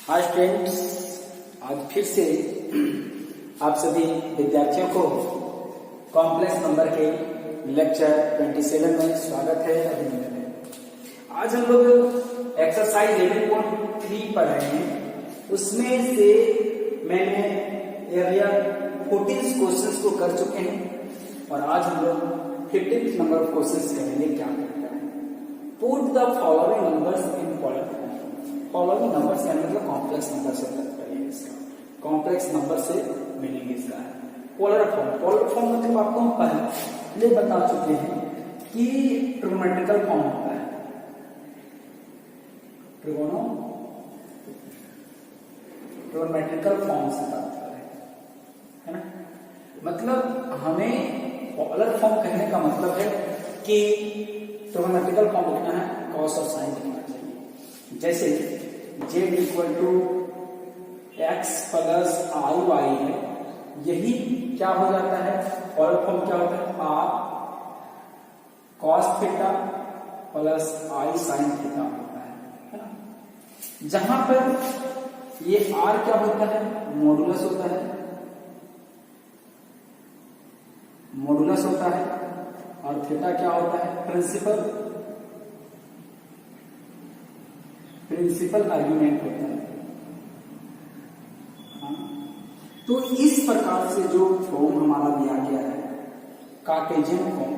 Hi students, आज फिर से आप सभी विद्यार्थियों को कॉम्प्लेक्स नंबर के लेक्चर 27 में स्वागत है, अभिनंदन है। आज हम लोग एक्सरसाइज 11.3 पढ़ रहे हैं। उसमें से मैंने एरियर 14 क्वेश्चंस को कर चुके हैं और आज हम लोग 15th नंबर ऑफ क्वेश्चंस करेंगे। क्या करता है, put the following numbers in polar form. Following numbers यानी मतलब कॉम्प्लेक्स नंबर से तात्पर्य है इसका। कॉम्प्लेक्स नंबर से मीनिंग इसका है पोलर फॉर्म। पोलर फॉर्म मतलब आपको हम पहले बता चुके हैं कि ट्रिगोनोमेट्रिकल फॉर्म होता है। ट्रिगोनोमेट्रिकल फॉर्म से तात्पर्य है ना। मतलब हमें पोलर फॉर्म कहने का मतलब है कि ट्रिगोनोमेट्रिकल फॉर्म लिखना है, कॉस और साइन लिखना चाहिए। जैसे z equal to x plus i y है, यही क्या हो जाता है, पोलर फॉर्म क्या होता है, r cos theta plus i sin theta होता है ना। जहां पर ये आर क्या होता है, मॉडुलस होता है, मॉडुलस होता है, और थीटा क्या होता है, प्रिंसिपल आर्गुमेंट होता है। तो इस प्रकार से जो फॉर्म हमारा दिया गया है कार्टेशियन फॉर्म,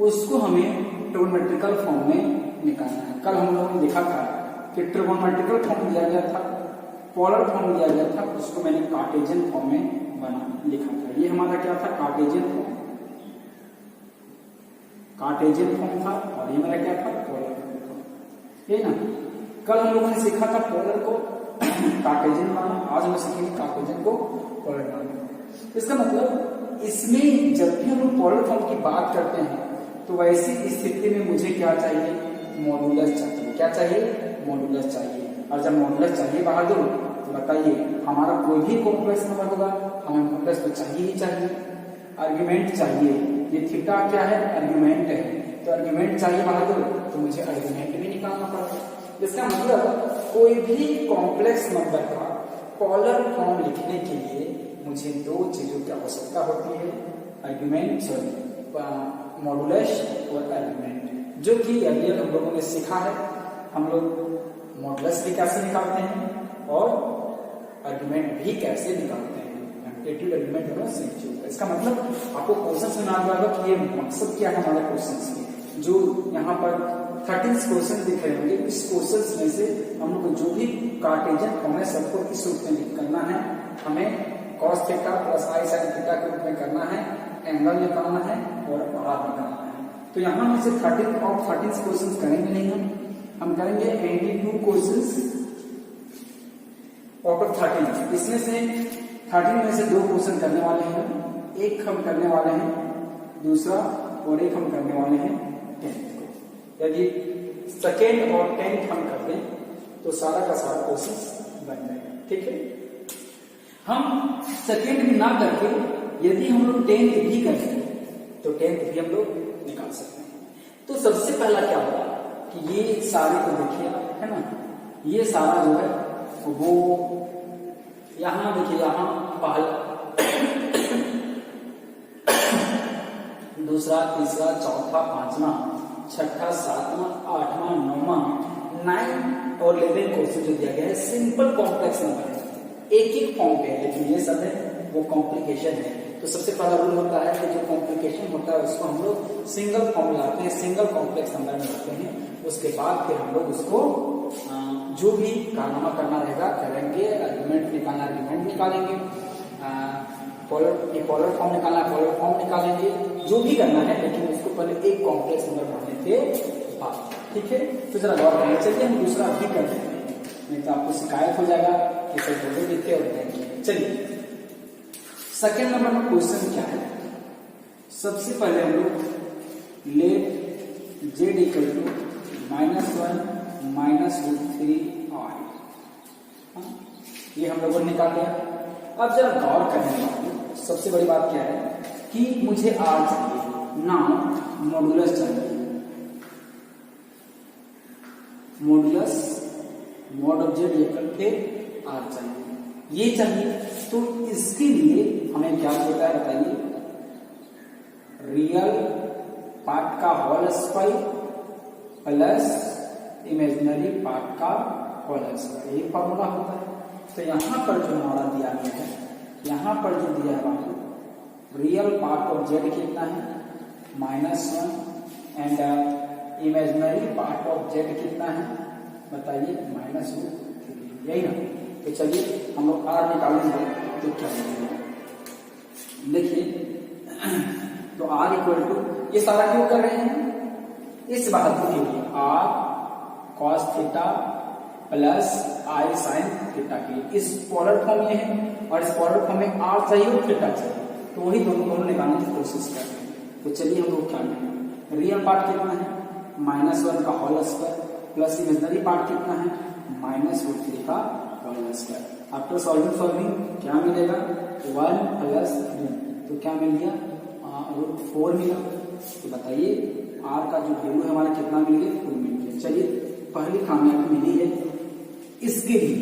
उसको हमें ट्रिगोनोमेट्रिकल फॉर्म में निकालना है। कल हम लोगों ने देखा था कि ट्रिगोनोमेट्रिकल फॉर्म दिया गया था, पोलर फॉर्म दिया गया था, उसको मैंने कार्टेशियन फॉर्म में लिखा था। ये हमारा क्या था, कार्टेशियन फॉर्म था, और ये मेरा क्या था, पोलर फॉर्म, है ना। कल हम लोगों ने सीखा था पोलर को कार्टेशियन बनाना, आज हम सीखेंगे कार्टेशियन को पोलर बनाना। इसका मतलब इसमें जब भी हम पोलर फॉर्म की बात करते हैं तो वैसी स्थिति में मुझे क्या चाहिए, मॉडुलस चाहिए। क्या चाहिए, मॉडुलस चाहिए। और जब मॉडुलस चाहिए बहादुर, तो बताइए हमारा कोई भी कॉम्प्लेक्स नंबर होगा, हमें मॉडुलस तो चाहिए ही चाहिए। आर्ग्यूमेंट चाहिए, ये थीटा क्या है, आर्ग्यूमेंट है, तो आर्ग्यूमेंट चाहिए बहादुर, तो मुझे आर्ग्यूमेंट भी निकालना पड़ेगा। इसका मतलब कोई भी कॉम्प्लेक्स नंबर का पोलर फॉर्म लिखने के लिए मुझे दो चीजों की आवश्यकता होती है, आर्ग्यूमेंट, मॉडुलस और आर्ग्यूमेंट। जो कि अभी हम लोगों ने सीखा है, हम लोग मॉडुलस भी कैसे निकालते हैं और आर्ग्यूमेंट भी कैसे निकालते हैं। आर्ग्यूमेंट दोनों सीख चुके। इसका मतलब आपको क्वेश्चन सुना दिया कि ये मकसद क्या है हमारे क्वेश्चन के। जो यहाँ पर 13 क्वेश्चन दिख रहे होंगे, इस क्वेश्चन में से हम लोग जो भी कार्टेशियन फॉर्म है सबको किस रूप में करना है, हमें cos theta plus i sin theta के रूप में करना है, एंगल निकालना है और आर निकालना है। तो यहाँ में से 13 और 13 क्वेश्चन करेंगे नहीं, हम करेंगे 82 क्वेश्चन आउट ऑफ 13। इसमें से 13 में से 2 क्वेश्चन करने वाले हैं, एक हम करने वाले हैं दूसरा, और एक हम करने वाले हैं 10th को। यदि सेकेंड और 10th हम कर दें तो सारा का सारा क्वेश्चन बन जाएगा, ठीक है। हम सेकेंड भी ना करके यदि हम लोग 10th भी करें तो 10th भी हम लोग निकाल सकते हैं। तो सबसे पहला क्या होगा कि ये सारे को देखिए, है ना, ये सारा जो है वो यहां देखिए, यहां पहला दूसरा, तीसरा, चौथा, पांचवा, छठा, सातवां, आठवां, नौवां, 9 और 11 क्वेश्चन जो दिया गया है सिंपल कॉम्प्लेक्स नंबर है, एक एक फॉर्म पे है, लेकिन ये सब है वो कॉम्प्लिकेशन है। तो सबसे पहला रूल होता है कि जो कॉम्प्लिकेशन होता है उसको हम लोग सिंगल फॉर्म लाते हैं, सिंगल कॉम्प्लेक्स नंबर में लाते हैं। उसके बाद फिर हम लोग उसको जो भी कारनामा करना रहेगा करेंगे, आर्ग्यूमेंट निकालना आर्ग्यूमेंट निकालेंगे, पोलर फॉर्म निकालना पोलर फॉर्म निकालेंगे, जो भी करना है, लेकिन उसको पहले एक कॉम्प्लेक्स नंबर बनाने के बाद, ठीक है। तो जरा गौर करना चाहिए, हम दूसरा भी कर रहे हैं, नहीं तो आपको शिकायत हो जाएगा कि सब बोले लिखते और नहीं। चलिए सेकेंड नंबर में क्वेश्चन क्या है, सबसे पहले हम लोग late z equal to -1 -√3i, ये हम लोगों ने निकाल लिया। अब जरा गौर करने वाली सबसे बड़ी बात क्या है कि मुझे r चाहिए ना मॉडुलस चाहिए। Modulus mod of z equal थे आर चाहिए, ये चाहिए। तो इसके लिए हमें क्या होता है बताइए, रियल पार्ट का whole square plus imaginary part का होल स्क्वायर, ये फॉर्मूला होता है। तो यहाँ पर जो हमारा दिया गया है, यहाँ पर जो दिया है आपको, रियल पार्ट ऑफ जेड कितना है -1 and imaginary part of Z कितना है बताइए -√3, यही ना। तो चलिए हम लोग आर निकालेंगे तो क्या मिलेगा, देखिए। तो आर इक्वल टू, ये सारा क्यों कर रहे हैं, इस बात के लिए r cos theta plus i sin theta के लिए। इस पोलर फॉर्म में है और इस पोलर फॉर्म में आर चाहिए और थीटा चाहिए, तो वही दोनों निकालने की कोशिश कर रहे हैं। तो चलिए हम लोग क्या लेंगे, रियल पार्ट कितना है -1 का whole square plus imaginary part कितना है -√3 का होल स्क्वायर। आफ्टर सॉल्विंग क्या मिलेगा 1 + 3, तो क्या मिल गया √4 मिला। तो बताइए आर का जो वैल्यू है हमारा कितना मिल गया, 4 मिल गया। चलिए पहली कामयाबी मिली है, इसके लिए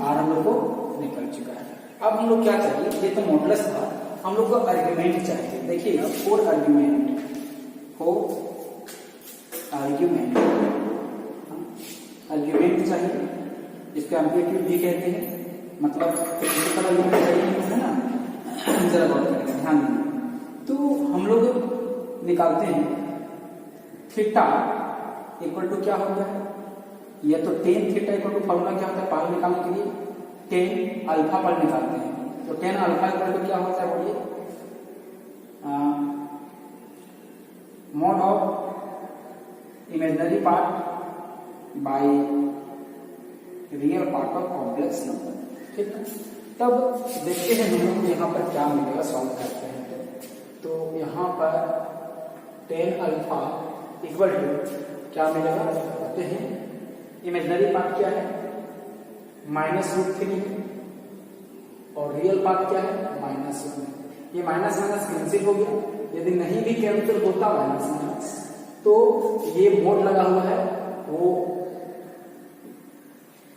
आर हम लोग को निकल चुका है। अब हम लोग क्या चाहिए, ये तो मॉडुलस था, हम लोग को आर्ग्यूमेंट चाहिए। देखिएगा 4 आर्ग्यूमेंट चाहिए, इसको एम्पलीट्यूड भी कहते हैं, मतलब प्रिंसिपल आर्ग्यूमेंट चाहिए है ना। जरा गौर करेंगे, ध्यान देंगे। तो हम लोग निकालते हैं थीटा इक्वल टू क्या होता है, ये तो tan theta equal to formula क्या होता है पाई निकालने के लिए, tan अल्फा पाई निकालते हैं। तो tan अल्फा इक्वल टू क्या होता है बोलिए, mode of imaginary part by real part of complex number, ठीक है। तब देखते हैं हम लोग यहाँ पर क्या मिलेगा, सॉल्व करते हैं। तो यहाँ पर tan अल्फा इक्वल टू क्या मिलेगा कहते हैं, इमेजिनरी पार्ट क्या है -√3 और रियल पार्ट क्या है -1। ये माइनस माइनस कैंसिल हो गया, यदि नहीं भी कैंसिल होता माइनस माइनस तो ये मोड लगा हुआ है वो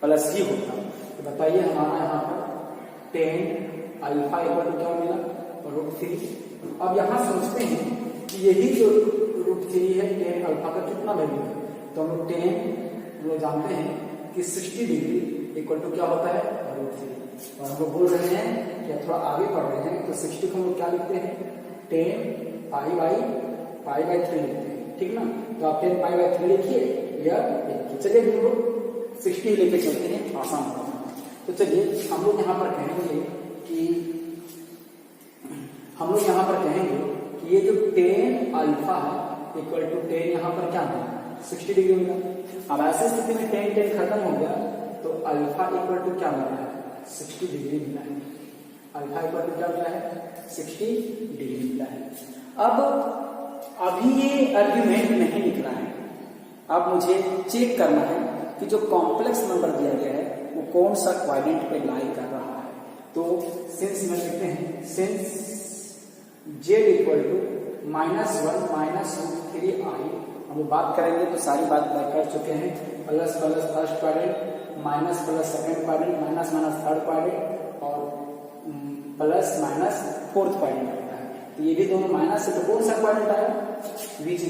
प्लस ही होता। तो बताइए हमारा यहाँ पर tan अल्फा इक्वल टू क्या मिला √3। अब यहाँ सोचते हैं कि यही जो √3 है tan अल्फा का कितना वैल्यू है, तो हम लोग tan हम लोग जानते हैं कि 60 डिग्री इक्वल टू क्या होता है √3। और हम लोग बोल रहे हैं कि थोड़ा आगे पढ़ रहे हैं, तो 60 को हम लोग क्या लिखते हैं tan π/3 लिखते हैं, ठीक ना। तो आप tan π/3 लिखिए या चलिए हम लोग 60 लेके चलते हैं, आसान होगा। तो चलिए हम लोग यहाँ पर कहेंगे कि ये जो tan अल्फा है इक्वल टू tan यहाँ पर क्या है 60 डिग्री मिला। अब ऐसी स्थिति में tan खत्म हो गया तो अल्फा इक्वल टू क्या मिला है 60 डिग्री मिला है। अल्फा इक्वल टू क्या मिला है 60 डिग्री मिला है। अब अभी ये आर्ग्यूमेंट नहीं निकला है, अब मुझे चेक करना है कि जो कॉम्प्लेक्स नंबर दिया गया है वो कौन सा क्वाड्रेंट पे लाई कर रहा है। तो सिंस में लिखते हैं since z equal to -1 - √3i, हम लोग बात करेंगे तो सारी बात कर चुके हैं, plus plus first quadrant minus plus second quadrant minus minus third quadrant और प्लस माइनस फोर्थ क्वाड्रेंट होता है। तो ये भी दोनों माइनस से, तो कौन सा क्वाड्रेंट आया विच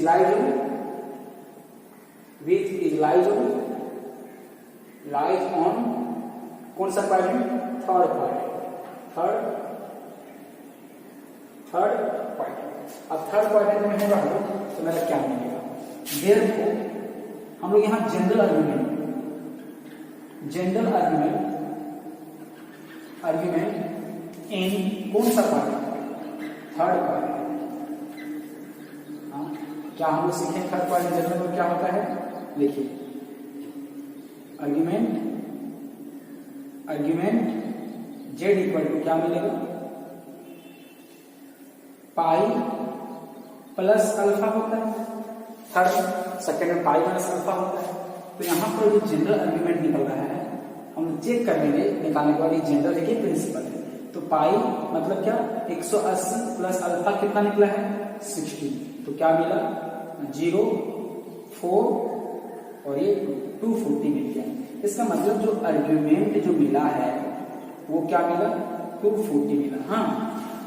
लाइज ऑन कौन सा क्वाड्रेंट थर्ड क्वाड्रेंट। अब थर्ड क्वाड्रेंट में होगा तो मेरा क्या मिलेगा, देयरफॉर हम लोग यहाँ जनरल आर्ग्यूमेंट इन कौन सा क्वाड्रेंट थर्ड क्वाड्रेंट। क्या हम लोग सीखें थर्ड क्वाड्रेंट जनरल में क्या होता है, देखिए आर्ग्यूमेंट z इक्वल टू क्या मिलेगा पाई प्लस अल्फा होता है, थर्ड सेकेंड में पाई माइनस अल्फा होता है। तो यहाँ पर जो जनरल आर्ग्यूमेंट निकल रहा है हम चेक कर लेंगे, निकालने के बाद ये जनरल है कि प्रिंसिपल है। तो पाई मतलब क्या 180 प्लस अल्फा कितना निकला है 60, तो क्या मिला 0, 4 और ये 240 मिल गया। इसका मतलब जो आर्ग्यूमेंट जो मिला है वो क्या मिला, 240 मिला। हाँ,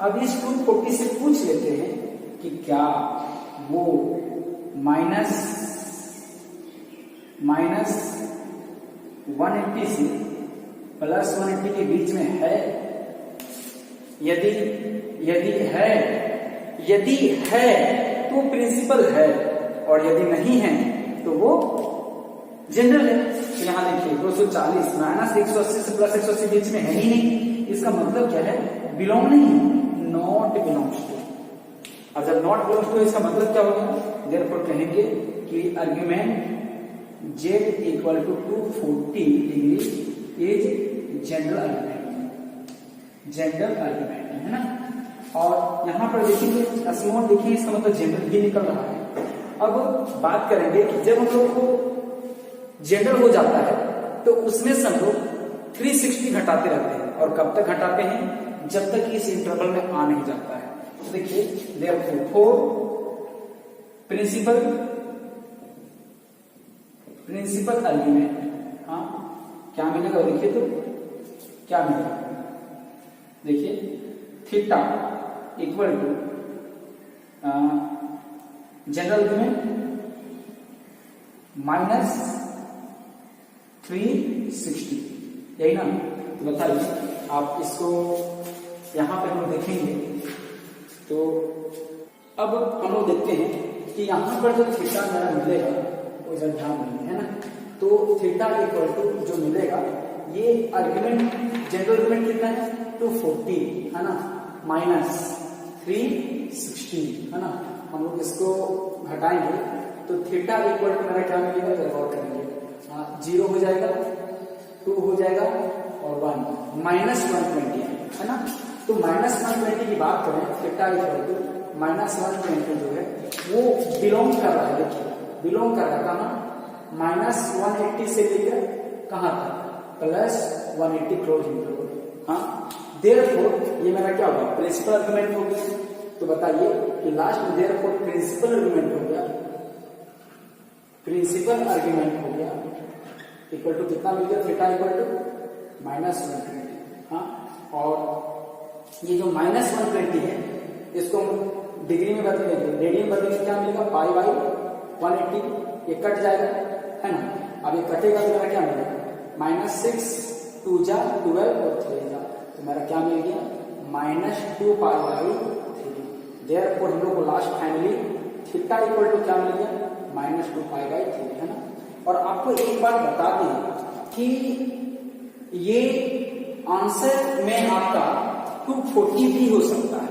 अब इस 240 से पूछ लेते हैं कि क्या वो माइनस 180 से प्लस 180 के बीच में है। यदि है तो प्रिंसिपल है, और यदि नहीं है तो वो जनरल है। तो यहां देखिए 240 माइनस 180 से प्लस 180 बीच में है ही नहीं, इसका मतलब क्या है, बिलोंग नहीं, नॉट बिलोंग्स टू। अब जब नॉट बिलोंग्स टू इसका मतलब क्या होगा, देयरफॉर कहेंगे कि argument z equal to 240 degree is general argument है ना। और यहां पर देखेंगे स्मॉल देखिए, इसका मतलब जनरल ही निकल रहा है। अब बात करेंगे कि जब हम लोग को जनरल हो जाता है तो उसमें से हम लोग 360 घटाते रहते हैं, और कब तक घटाते हैं, जब तक इस इंटरवल में आ नहीं जाता है। तो देखिए देयरफॉर प्रिंसिपल आर्ग्यूमेंट, हाँ क्या मिलेगा, देखिए तो क्या मिलेगा, देखिए theta equal to general argument minus 360, यही ना। तो बताइए आप इसको यहां पे हम लोग देखेंगे तो अब हम लोग देखते हैं कि यहां पर जो थीटा मेरा मिलेगा वो इधर ध्यान नहीं है ना। तो थीटा इक्वल टू जो मिलेगा, ये आर्ग्यूमेंट जनरल आर्ग्यूमेंट कितना है, 240 है ना, माइनस 360 है ना। हम लोग इसको घटाएंगे तो थीटा इक्वल टू मेरा क्या मिलेगा, गौर करेंगे, 0 हो जाएगा, 2 हो जाएगा और 1, माइनस 120 है ना। तो माइनस 120 की बात करें, थीटा इक्वल टू माइनस 120 जो है वो बिलोंग कर रहा है, देखिए बिलोंग कर रहा है कहाँ, माइनस 180 से लेकर कहाँ तक, प्लस 180 क्लोज इंटरवल। हाँ, देयरफॉर ये मेरा क्या होगा, प्रिंसिपल आर्गुमेंट हो गया। तो बताइए कि लास्ट में देयरफॉर प्रिंसिपल आर्गुमेंट हो गया, प्रिंसिपल आर्गुमेंट हो गया इक्वल टू कितना मिल गया, थीटा इक्वल टू माइनस 120। हाँ, और ये जो माइनस 120 है इसको हम डिग्री में बदलेंगे, रेडियन बदलेंगे, क्या मिलेगा, पाई बाई 180, ये कट जाएगा है ना। अब ये कटेगा तो मेरा क्या मिलेगा, माइनस 6 2 जा 12 और 3 जा, तो मेरा क्या मिल गया, माइनस 2 पाई बाई 3। देयरफॉर हम लोग को last finally theta equal to क्या मिल गया, माइनस 2 पाई बाई 3 है ना। और आपको एक बात बता दें कि ये आंसर में आपका 240 भी हो सकता है,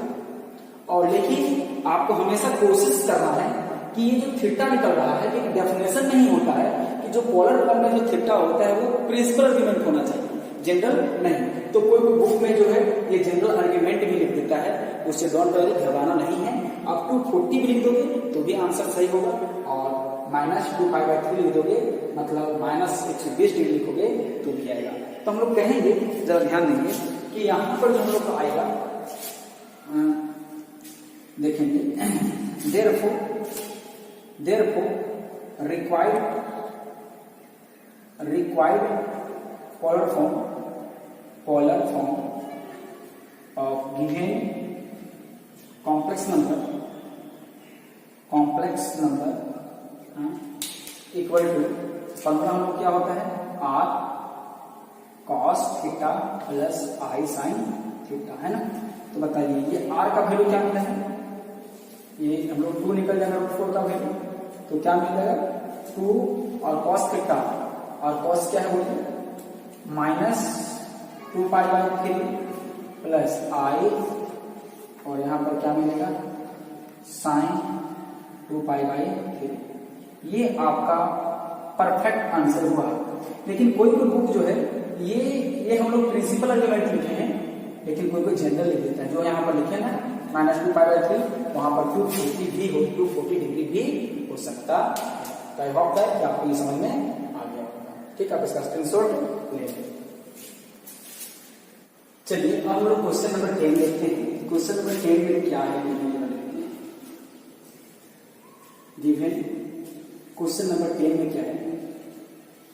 और लेकिन आपको हमेशा कोशिश करना है कि ये जो थीटा निकल रहा है, एक डेफिनेशन नहीं होता है कि जो पोलर फॉर्म में जो थीटा होता है वो प्रिंसिपल आर्गुमेंट होना चाहिए, जनरल नहीं। तो कोई बुक में जो है ये जनरल आर्गुमेंट भी लिख देता है, उससे डोंट वरी, घबराना नहीं है। आप 240 भी लिख दोगे तो भी आंसर सही होगा, और माइनस 2 पाई बाई 3 लिख दोगे, मतलब माइनस 120 डिग्री लिखोगे तो भी आएगा। तो हम लोग कहेंगे, जरा ध्यान देंगे कि यहाँ पर जो हम लोग आएगा, देखेंगे therefore required polar form of given complex number equal to formula हम लोग क्या होता है, r cos theta plus i sin theta है ना। तो बताइए ये r का वैल्यू क्या मिला है, ये हम लोग 2 निकल जाएगा, √4 का वैल्यू, तो क्या मिल जाएगा 2, और cos थीटा, और cos क्या है बोलिए, minus 2 pi by 3 plus i, और यहाँ पर क्या मिलेगा, साइन 2 पाई बाई 3। ये आपका परफेक्ट आंसर हुआ। लेकिन कोई बुक जो है ये हम लोग प्रिंसिपल आर्गुमेंट लिखे हैं, लेकिन कोई जनरल लिख देता है। जो यहाँ पर लिखे ना माइनस 2 पाई बाई 3, वहां पर 240 भी हो, 240 डिग्री भी हो सकता है। आई होप दैट आपको ये समझ में आ गया होगा। ठीक है, आप इसका स्क्रीनशॉट ले लें। चलिए अब हम लोग क्वेश्चन नंबर 10 देखते हैं। क्वेश्चन नंबर 10 में क्या है, गिवन क्वेश्चन नंबर 10 में क्या है,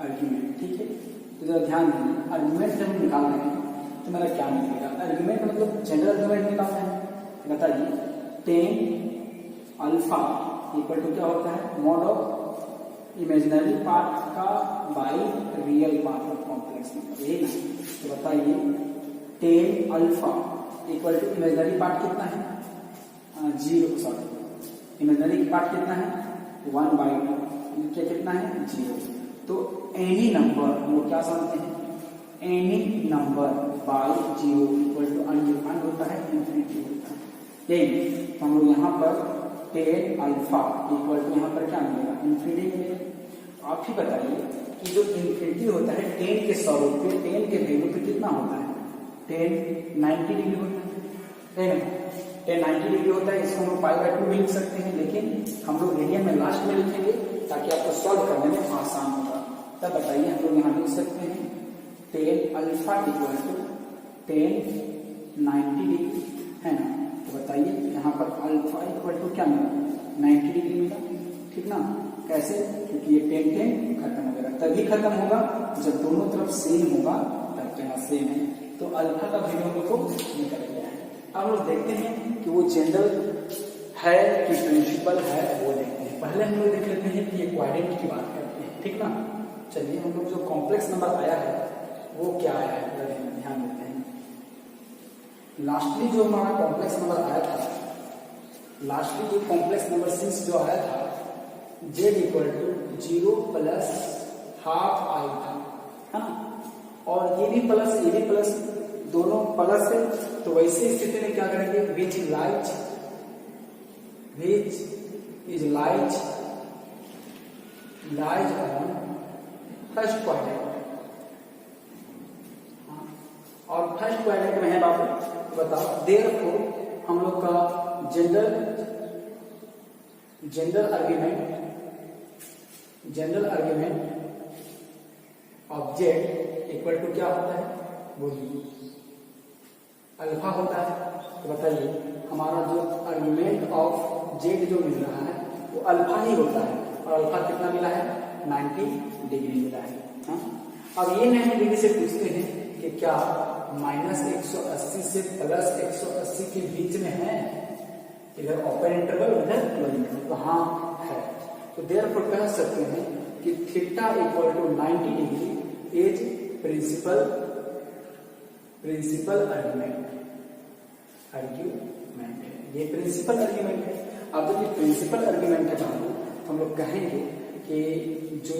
आर्ग्यूमेंट, ठीक है। तो जरा ध्यान दें, आर्ग्यूमेंट जब हम निकाल रहे हैं तो मेरा क्या निकलेगा? आर्ग्यूमेंट मतलब जनरल आर्ग्यूमेंट निकालना है। बताइए, टेन अल्फा इक्वल टू क्या होता है? मॉड ऑफ इमेजिनरी पार्ट का by real part of complex number, यही ना। तो बताइए, tan alpha equal to imaginary part कितना है? 0, सॉरी, इमेजिनरी पार्ट कितना है? 1/2, क्या कितना है? 0। तो एनी नंबर हम लोग क्या समझते हैं? Any number by 0 equal to undefined होता है, इंफिनिटी होता है, यही। तो हम लोग यहाँ पर टेन अल्फा इक्वल टू यहाँ पर क्या मिलेगा? इंफिनिटी मिलेगा। आप ही बताइए कि जो इंफिनिटी होता है 10 के स्वरूप पे, 10 के वैल्यू पे कितना होता है? 10 90 डिग्री होता है ना? 10 90 डिग्री होता है। इसको हम लोग π/2 भी लिख सकते हैं, लेकिन हम लोग रेडियन में लास्ट में लिखेंगे ताकि आपको सॉल्व करने में आसान होगा। तब बताइए, हम लोग यहाँ लिख सकते हैं 10 अल्फा इक्वल टू 10 90 डिग्री, है ना? तो बताइए, यहाँ पर अल्फा इक्वल टू क्या मिला? 90 डिग्री मिला, ठीक ना? कैसे? क्योंकि ये 10 खत्म हो जाएगा, तभी खत्म होगा जब दोनों तरफ सेम होगा, तब तो यहाँ सेम है। तो अल्फा का वैल्यू हम लोग को निकल गया है। अब हम लोग देखते हैं कि वो जनरल है कि प्रिंसिपल है, वो देखते हैं। पहले हम लोग देख लेते हैं कि क्वाड्रेंट की बात करते हैं, ठीक ना? चलिए, हम लोग जो कॉम्प्लेक्स नंबर आया है वो क्या आया है ध्यान देते हैं। लास्टली जो हमारा कॉम्प्लेक्स नंबर आया था, लास्टली जो कॉम्प्लेक्स नंबर 6 जो आया था, z equal to 0 plus half i था, है ना? और ये भी प्लस दोनों प्लस है। तो वैसे स्थिति में क्या करेंगे? Which is lies on first quadrant, और फर्स्ट क्वाड्रेंट में है बाबू, बताओ। देयरफॉर हम लोग का general argument of z equal to क्या होता है? बोलिए, अल्फा होता है। तो बताइए, हमारा जो आर्ग्यूमेंट ऑफ जेड जो मिल रहा है वो अल्फा ही होता है, और अल्फा कितना मिला है? 90 डिग्री मिला है। हाँ? अब ये 90 डिग्री से पूछते हैं कि क्या -180 से +180 के बीच में है? इधर ओपन इंटरवल, उधर क्लोज इंटरवल, तो हाँ है। तो देयरफॉर कह सकते हैं कि theta equal to 90 degree is principal argument है। ये प्रिंसिपल आर्ग्यूमेंट है। अब जब ये प्रिंसिपल आर्ग्यूमेंट है तो हम लोग कहेंगे कि जो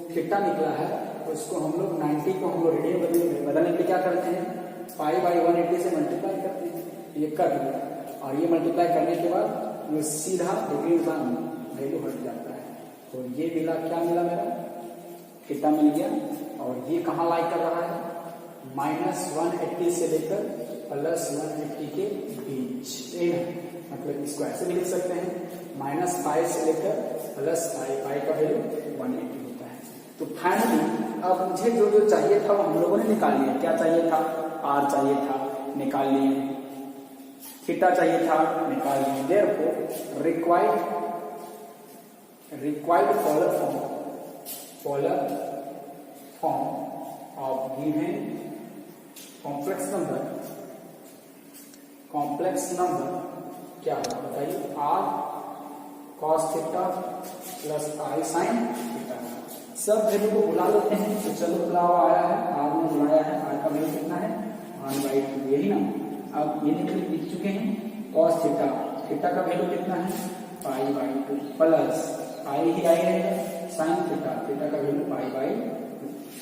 थीटा निकला है उसको हम लोग 90 को हम लोग रेडियन बदलने के लिए क्या करते हैं? π/180 से मल्टीप्लाई करते हैं, ये कर दिया, और ये मल्टीप्लाई करने के बाद ये सीधा डिग्री का वैल्यू हट जाता है। तो ये मिला, क्या मिला? मेरा थीटा मिल गया। और ये कहाँ लाई कर रहा है? -180 से लेकर +180 के बीच, मतलब इसको ऐसे भी लिख सकते हैं, -π से लेकर +π का वैल्यू 180 होता है। तो फाइनली अब मुझे जो चाहिए था वो हम लोगों ने निकाल लिया। क्या चाहिए था? आर चाहिए था, निकाल लिए। थीटा चाहिए था, निकाल लिए। Therefore required polar form of given complex number क्या होगा? बताइए, r cos theta plus i sin theta. सब वैल्यू को बुला लेते हैं। तो चलो, बुलावा आया है, r ने बुलाया है, r का वैल्यू कितना है? 1/2, यही ना? अब ये लिख चुके हैं, cos थीटा का वैल्यू कितना है? π/2 प्लस i ही आई रहेगा, sin थीटा का वैल्यू π/2।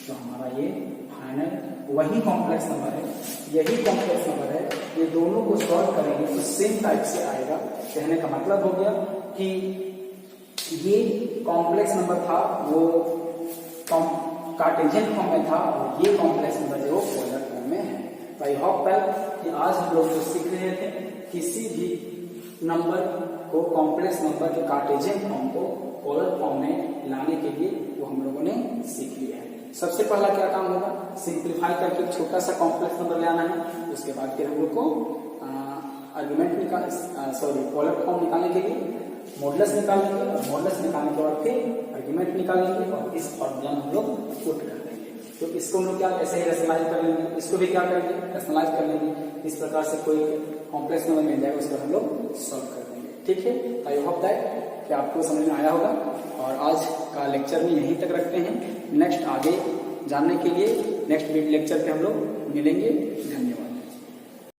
तो हमारा ये फाइनल वही कॉम्प्लेक्स नंबर है, यही कॉम्प्लेक्स नंबर है। ये दोनों को सॉल्व करेंगे तो सेम टाइप से आएगा। कहने का मतलब हो गया कि ये कॉम्प्लेक्स नंबर था वो कार्टेशियन फॉर्म में था, और ये कॉम्प्लेक्स नंबर जो पोलर फॉर्म में है। तो आई होप दैट कि आज हम लोग जो सीख रहे थे, किसी भी नंबर को, कॉम्प्लेक्स नंबर के कार्टेशियन फॉर्म को पोलर फॉर्म में लाने के लिए वो हम लोगों ने सीख लिया है। सबसे पहला क्या काम होगा? सिंप्लीफाई करके एक छोटा सा कॉम्प्लेक्स नंबर ले आना है। उसके बाद फिर हम लोग को आर्गुमेंट पोलर फॉर्म निकालने के लिए मॉडुलस निकालेंगे और मॉडुलस निकालने के बाद फिर आर्ग्यूमेंट निकालेंगे और इस फॉर्मूला में हम लोग पुट कर देंगे। तो इसको हम लोग क्या ऐसे ही रैशनलाइज कर लेंगे, इसको भी क्या करेंगे रैशनलाइज कर लेंगे। इस प्रकार से कोई कॉम्प्लेक्स नंबर मिल जाएगा उसको हम लोग सॉल्व कर देंगे। ठीक है, आई होप दैट कि आपको समझ में आया होगा और आज का लेक्चर भी यहीं तक रखते हैं। नेक्स्ट आगे जानने के लिए नेक्स्ट लेक्चर पे हम लोग मिलेंगे। धन्यवाद।